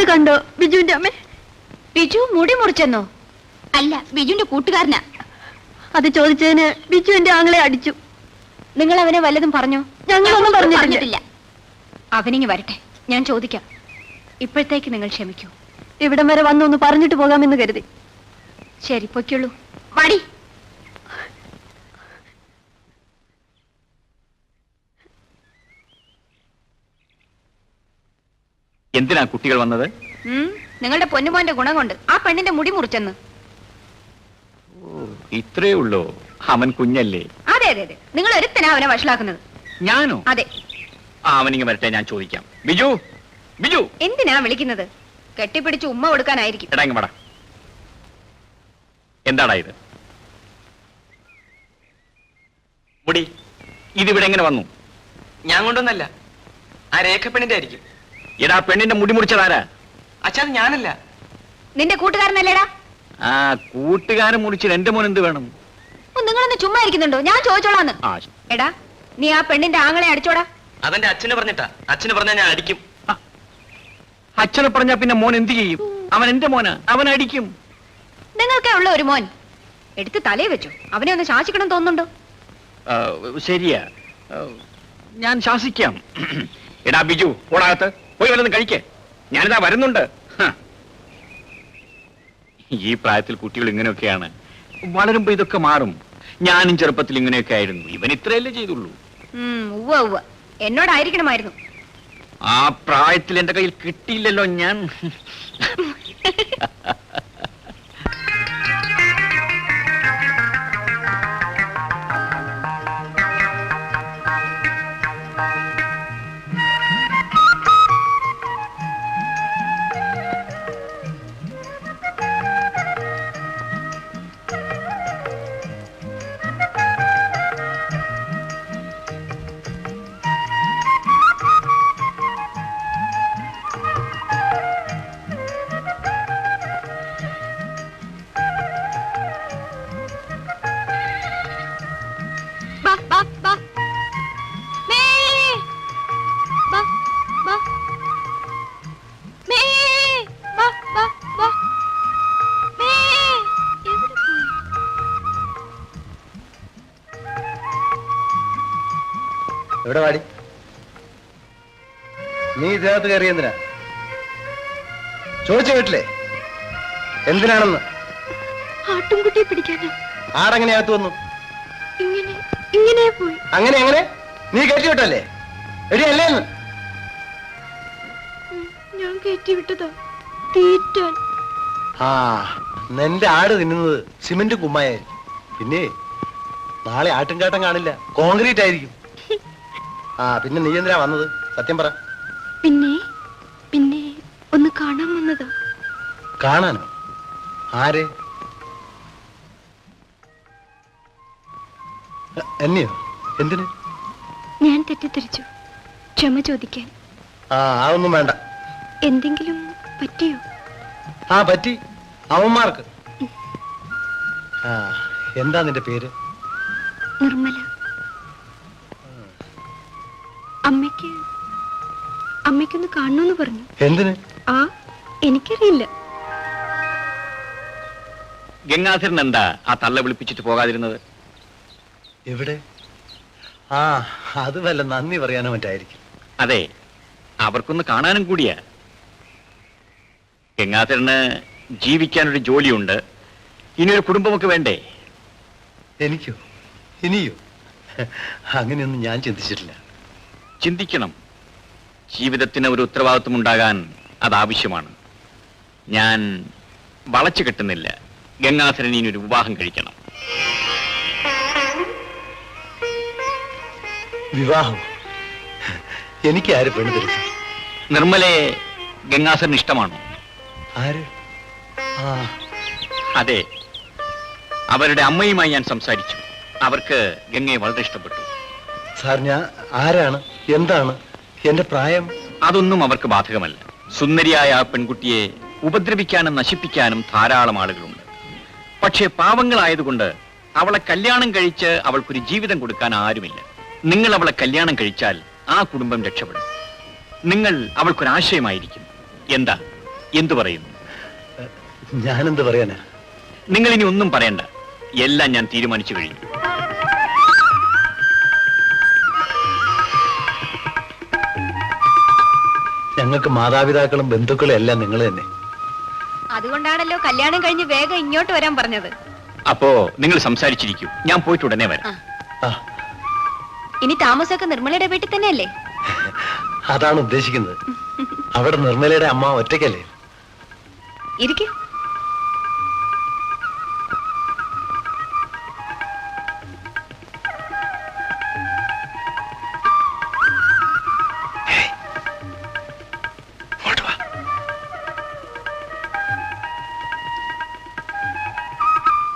ഇത് കണ്ടോ ബിജുവിന്റെ അമ്മ? ബിജു മുടി മുറിച്ചെന്നോ? അല്ല, ബിജുവിന്റെ കൂട്ടുകാരനാ. അത് ചോദിച്ചതിന് ബിജു എന്റെ ആങ്ങളെ അടിച്ചു. നിങ്ങൾ അവനെ വല്ലതും പറഞ്ഞോ? ഞങ്ങളൊന്നും പറഞ്ഞിട്ടില്ല. അവനിങ്ങി വരട്ടെ, ഞാൻ ചോദിക്കാം. ഇപ്പോഴത്തേക്ക് നിങ്ങൾ ക്ഷമിക്കൂ. ഇവിടം വരെ വന്നൊന്ന് പറഞ്ഞിട്ട് പോകാമെന്ന് കരുതി. ശരി, പൊയ്ക്കുള്ളൂ. വാടി. എന്തിനാ കുട്ടികൾ വന്നത്? നിങ്ങളുടെ പൊന്നുമോന്റെ ഗുണം കൊണ്ട് ആ പെണ്ണിന്റെ മുടി മുറിച്ചെന്ന്. ഇത്രേ ഉള്ളോ? അവൻ കുഞ്ഞല്ലേ? അതെ അതെ അതെ, നിങ്ങൾ ഒരുത്തനാ അവനെ വഷളാക്കുന്നത്. ഞാനോ? അതെ. അവനിങ്ങ് വരട്ടെ, ഞാൻ ചോദിക്കാം. ബിജു, ബിജു എന്തിനാ വിളിക്കുന്നത്? കെട്ടിപ്പിടിച്ച് ഉമ്മ കൊടുക്കാനായിരിക്കും. എടാ ഇങ്ങ് വാടാ. എന്താടാ ഇത്? മുടി ഇതിവിടെ എങ്ങനെ വന്നു? ഞാൻ കൊണ്ടൊന്നല്ല, ആ രേഖപ്പെണ്ണിന്റെ ആയിരിക്കും. എടാ, പെണ്ണിന്റെ മുടി മുറിച്ചതാരാ? അച്ഛാ, അത് ഞാനല്ല. നിന്റെ കൂട്ടുകാരനല്ലേടാ? ആ കൂട്ടുകാരൻ മുറിച്ചിട്ട് എന്റെ മോൻ എന്ത് വേണം? നിങ്ങളൊന്ന് ചുമ്മാ ഇരിക്കുന്നുണ്ടോ? ഞാൻ ചോദിച്ചോളാന്ന്. എടാ, നീ ആ പെണ്ണിന്റെ ആങ്ങളെ അടിച്ചോടാ. അതെന്റെ അച്ഛനെ പറഞ്ഞിട്ടാ. അച്ഛന് പറഞ്ഞാ ഞാൻ അടിക്കും. അച്ഛനെ പറഞ്ഞാ പിന്നെ മോൻ എന്ത് ചെയ്യും? അവൻ എന്റെ മോനാ, അവൻ അടിക്കും. നിങ്ങൾക്കേ ഉള്ള ഒരു മോൻ എടുത്ത് തലേ വെച്ചു. അവനെ ഒന്ന് ശാസിക്കണം തോന്നുന്നുണ്ടോ? ശരിയാ, ഞാൻ ശാസിക്കാം. എടാ ബിജു, ഓടാകത്ത് പോയി വല്ലതും കഴിക്കേ. ഞാനിതാ വരുന്നുണ്ട്. ഈ പ്രായത്തിൽ കുട്ടികൾ ഇങ്ങനെയൊക്കെയാണ്. വളരുമ്പോ ഇതൊക്കെ മാറും. ഞാനും ചെറുപ്പത്തിൽ ഇങ്ങനെയൊക്കെ ആയിരുന്നു. ഇവൻ ഇത്രയല്ലേ ചെയ്തുള്ളൂ. ഉവ്വ ഉവ്വ, എന്നോടായിരിക്കണമായിരുന്നു. ആ പ്രായത്തിൽ എന്റെ കയ്യിൽ കിട്ടിയില്ലല്ലോ ഞാൻ. എവിടെ വാടി? നീ ഇതിനകത്ത് കയറി എന്തിനാ? ചോദിച്ചു കേട്ടില്ലേ എന്തിനാണെന്ന്? ആട്ടുംകുട്ടിയെ പിടിക്കാനാ. ആടെങ്ങനെയകത്ത് വന്നു? ഇങ്ങനെ പോയി. അങ്ങനെ എങ്ങനെ? നീ കയറ്റി വിട്ടല്ലേ? എടി അല്ലേന്ന്? ഞാൻ കയറ്റി വിട്ടതാ തീറ്റാൻ. ആ, നിന്റെ ആട് തിന്നുന്നത് സിമന്റ് കുമ്മായായിരിക്കും. പിന്നെ നാളെ ആട്ടുംകാട്ടം കാണില്ല, കോൺക്രീറ്റ് ആയിരിക്കും. ആ, പിന്നെ നീ എന്തിനാ വന്നത്? സത്യം പറ. പിന്നെ ഒന്ന് കാണാൻ വന്നതാ. കാണാനോ? ആരെ? എന്നെയോ? എന്തിന്? ഞാൻ തെറ്റിദ്ധരിച്ചു, ക്ഷമ ചോദിക്കാൻ. അതൊന്നും വേണ്ട. എന്തെങ്കിലും പറ്റിയോ? പറ്റി, അവന്മാർക്ക്. എന്താ നിന്റെ പേര്? നിർമ്മല. അമ്മയ്ക്കൊന്ന് കാണണമെന്ന് പറഞ്ഞു. എന്തിന്? എനിക്കറിയില്ല. ഗംഗാധരൻ എന്താ ആ തള്ള വിളിപ്പിച്ചിട്ട് പോകാതിരുന്നത്? എവിടെ? അത് വല്ല നന്ദി പറയാനോ മറ്റായിരിക്കും. അതെ, അവർക്കൊന്ന് കാണാനും കൂടിയാ. ഗംഗാധരന് ജീവിക്കാനൊരു ജോലിയുണ്ട്, ഇനിയൊരു കുടുംബമൊക്കെ വേണ്ടേ? എനിക്കോ? ഇനിയോ? അങ്ങനെയൊന്നും ഞാൻ ചിന്തിച്ചിട്ടില്ല. ചിന്തിക്കണം. ജീവിതത്തിന് ഒരു ഉത്തരവാദിത്വം ഉണ്ടാകാൻ അതാവശ്യമാണ്. ഞാൻ വളച്ചു കെട്ടുന്നില്ല. ഗംഗാധരൻ ഇനി ഒരു വിവാഹം കഴിക്കണം. വിവാഹം? എനിക്ക് ആര് പെണ്ണ് തരും? നിർമ്മലയെ ഗംഗാധരന് ഇഷ്ടമാണോ? ആര്? അതെ, അവരുടെ അമ്മയുമായി ഞാൻ സംസാരിച്ചു. അവർക്ക് ഗംഗയെ വളരെ ഇഷ്ടപ്പെട്ടു. സാർ, ഞാൻ ആരാണ്, എന്താണ്, എന്റെ പ്രായം? അതൊന്നും അവർക്ക് ബാധകമല്ല. സുന്ദരിയായ ആ പെൺകുട്ടിയെ ഉപദ്രവിക്കാനും നശിപ്പിക്കാനും ധാരാളം ആളുകളുണ്ട്. പക്ഷേ പാവങ്ങളായതുകൊണ്ട് അവളെ കല്യാണം കഴിച്ച് അവൾക്കൊരു ജീവിതം കൊടുക്കാൻ ആരുമില്ല. നിങ്ങൾ അവളെ കല്യാണം കഴിച്ചാൽ ആ കുടുംബം രക്ഷപ്പെടും. നിങ്ങൾ അവൾക്കൊരാശയമായിരിക്കും. എന്താ? എന്തു പറയുന്നു? ഞാനെന്ത് പറയാനാ? നിങ്ങൾ ഇനി ഒന്നും പറയണ്ട, എല്ലാം ഞാൻ തീരുമാനിച്ചു കഴിഞ്ഞു. ഞങ്ങൾക്ക് മാതാപിതാക്കളും ബന്ധുക്കളും എല്ലാം നിങ്ങൾ തന്നെ. അതുകൊണ്ടാണല്ലോ കല്യാണം കഴിഞ്ഞ് വേഗം ഇങ്ങോട്ട് വരാൻ പറഞ്ഞത്. അപ്പോ നിങ്ങൾ സംസാരിച്ചിരിക്കൂ, ഞാൻ പോയിട്ട് ഉടനെ വരാം. ആ, ഇനി താമസമൊക്കെ നിർമ്മലയുടെ വീട്ടിൽ തന്നെയല്ലേ? അതാണ് ഉദ്ദേശിക്കുന്നത്. അവിടെ നിർമ്മലയുടെ അമ്മ ഒറ്റയ്ക്കല്ലേ? ഇരിക്കൂ.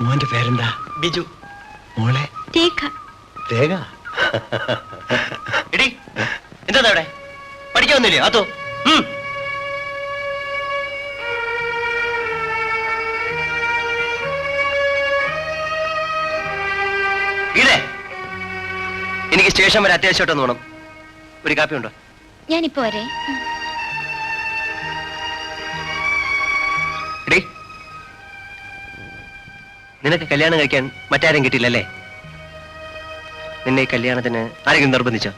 മോന്റെ പേരെന്താ? ബിജു. മോളെ? രേഖ. രേഖ. എടി എന്താ അവിടെ പഠിക്കാൻ വന്നില്ലേ? അതോ ഇതേ എനിക്ക് സ്റ്റേഷൻ വരെ അത്യാവശ്യമായിട്ടൊന്ന് വേണം. ഒരു കാപ്പി ഉണ്ടോ? ഞാനിപ്പോ വരെ. എടി നിനക്ക് കല്യാണം കഴിക്കാൻ മറ്റാരും കിട്ടിയില്ലല്ലേ? നിന്നെ ഈ കല്യാണത്തിന് ആരെങ്കിലും നിർബന്ധിച്ചോ?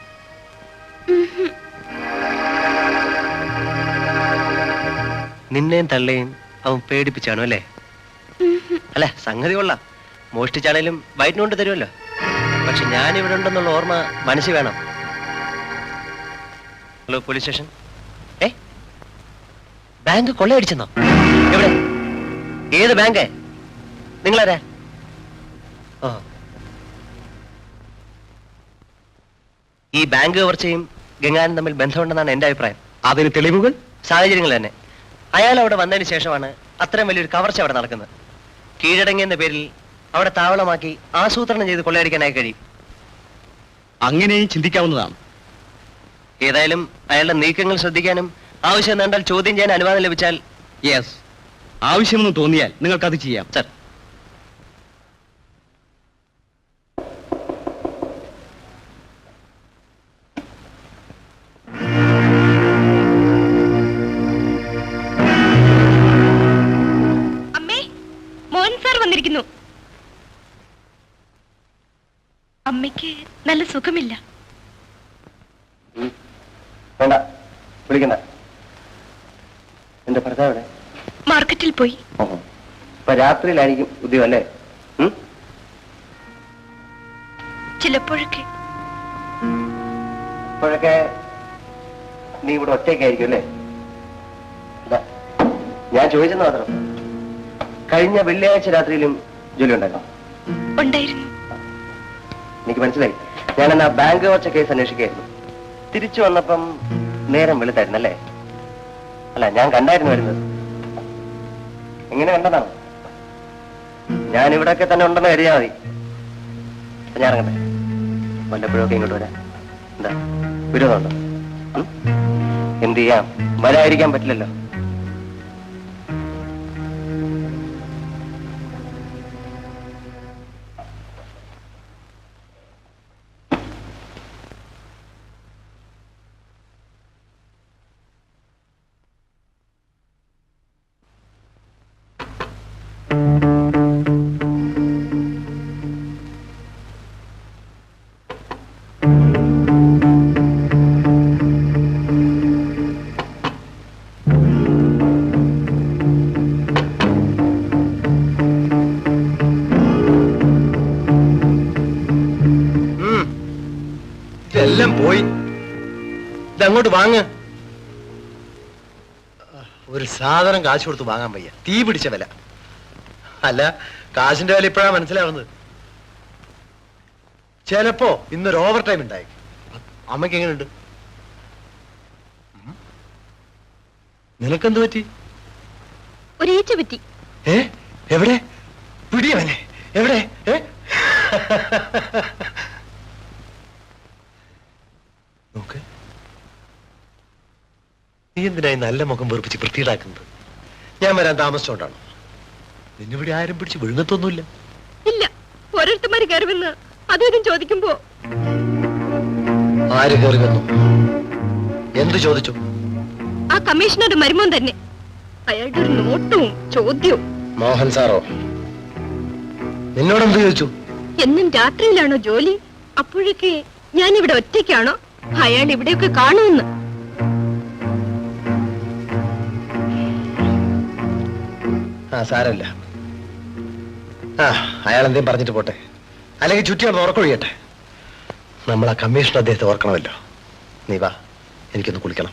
നിന്നെയും തള്ളയും അവൻ പേടിപ്പിച്ചാണോ അല്ലേ? അല്ല, സംഗതി കൊള്ളാം. മോഷ്ടിച്ചാണേലും വയറ്റിനുകൊണ്ട് തരുമല്ലോ. പക്ഷെ ഞാനിവിടെ ഉണ്ടെന്നുള്ള ഓർമ്മ മനസ്സിൽ വേണം. Hello, police station. ബാങ്ക് കൊള്ളയടിച്ചെന്നോ? എവിടെ? ഏത് ബാങ്ക്? നിങ്ങളാരാ? ഓ, ഈ ബാങ്ക് കവർച്ചയും ഗംഗാനും തമ്മിൽ ബന്ധമുണ്ടെന്നാണ് എന്റെ അഭിപ്രായം. അതിന് തെളിവുകൾ? സാഹചര്യങ്ങൾ തന്നെ. അയാൾ അവിടെ വന്നതിന് ശേഷമാണ് അത്രയും വലിയൊരു കവർച്ച അവിടെ നടക്കുന്നത്. കീഴടങ്ങിയെന്ന പേരിൽ അവിടെ താവളമാക്കി ആസൂത്രണം ചെയ്ത് കൊള്ളയടിക്കാനായി കഴിയും. അങ്ങനെയും ചിന്തിക്കാവുന്നതാണ്. ഏതായാലും അയാളുടെ നീക്കങ്ങൾ ശ്രദ്ധിക്കാനും ആവശ്യം നേണ്ടാൽ ചോദ്യം ചെയ്യാൻ അനുവാദം ലഭിച്ചാൽ. യെസ്, ആവശ്യമെന്ന് തോന്നിയാൽ നിങ്ങൾക്കത് ചെയ്യാം. സർ, അമ്മേ, മോഹൻ സാർ വന്നിരിക്കുന്നു. അമ്മയ്ക്ക് നല്ല സുഖമില്ല. വേണ്ട, വിളിക്കണ്ട. എന്റെ ഭർത്താവ് എവിടെ? മാർക്കറ്റിൽ പോയി. ഇപ്പൊ രാത്രിയിലായിരിക്കും ഉദ്യോഗം അല്ലേ? ചിലപ്പോഴൊക്കെ. ഇപ്പോഴൊക്കെ നീ ഇവിടെ ഒറ്റയ്ക്കായിരിക്കും അല്ലേ? ഞാൻ ചോദിച്ചെന്ന് മാത്രം. കഴിഞ്ഞ വെള്ളിയാഴ്ച രാത്രിയിലും ജോലി ഉണ്ടായിരുന്നു? ഉണ്ടായിരുന്നു. എനിക്ക് മനസ്സിലായി. ഞാൻ എന്നാ ബാങ്ക് കവർച്ച കേസ് അന്വേഷിക്കായിരുന്നു. തിരിച്ചു വന്നപ്പം നേരം വെളുത്തായിരുന്നല്ലേ? അല്ല, ഞാൻ കണ്ടായിരുന്നു വരുന്നത്. എങ്ങനെ കണ്ടതാണ്? ഞാൻ ഇവിടെയൊക്കെ തന്നെ ഉണ്ടെന്ന് കരുതിയാൽ മതി. ഞാൻ ഇറങ്ങട്ടെ. വല്ലപ്പോഴൊക്കെ ഇങ്ങോട്ട് വരാം. എന്താ വിരോധമുണ്ടോ? എന്ത് ചെയ്യാം, വരാതിരിക്കാൻ പറ്റില്ലല്ലോ. എല്ലാം പോയി. ഇതങ്ങോട്ട് വാങ്ങ്. ഒരു സാധനം കാശ് കൊടുത്ത് വാങ്ങാൻ വയ്യ. തീ പിടിച്ച വില. അല്ല, കാശിന്റെ വില ഇപ്പോഴാ മനസ്സിലാവുന്നത്. ചിലപ്പോ ഇന്നൊരു ഓവർ ടൈം ഉണ്ടായി. അമ്മയ്ക്ക് എങ്ങനെയുണ്ട്? നിനക്കെന്ത് പറ്റി? ഒരേച്ച പറ്റി. എവിടെ? പിടിയവനെ എവിടെ? നോക്ക്, നീ എന്തിനായി നല്ല മുഖം വെറുപ്പിച്ച് വൃത്തിയിടാക്കുന്നത്? ഞാൻ വരാൻ താമസിച്ചോണ്ടാണ്. നിന്നിവിടെ ആരും പിടിച്ച് വിഴുങ്ങത്തൊന്നുമില്ല. ഇല്ല, ഓരോരുത്തന്മാര് കയറി വന്ന് അതും ചോദിക്കുമ്പോ. ആര് കയറി വന്നു? എന്ത് ചോദിച്ചു? ആ കമ്മീഷണറുടെ മരുമോൻ തന്നെ. അയാളുടെ ഒരു നോട്ടവും ചോദ്യവും. മോഹൻ സാറോ? നിന്നോടെന്ത് ചോദിച്ചു? എന്നും രാത്രിയിലാണോ ജോലി? അപ്പോഴൊക്കെ ഞാൻ ഇവിടെ ഒറ്റയ്ക്കാണോ? അയാൾ ഇവിടെയൊക്കെ കാണുമെന്ന്. ആ സാരമില്ല. ആ അയാൾ എന്തേലും പറഞ്ഞിട്ട് പോട്ടെ, അല്ലെങ്കിൽ ചുറ്റി അവിടെ ഉറക്കൊഴിയട്ടെ. നമ്മൾ ആ കമ്മീഷൻ അദ്ദേഹത്തെ ഓർക്കണമല്ലോ. നീ വാ, എനിക്കൊന്ന് കുളിക്കണം.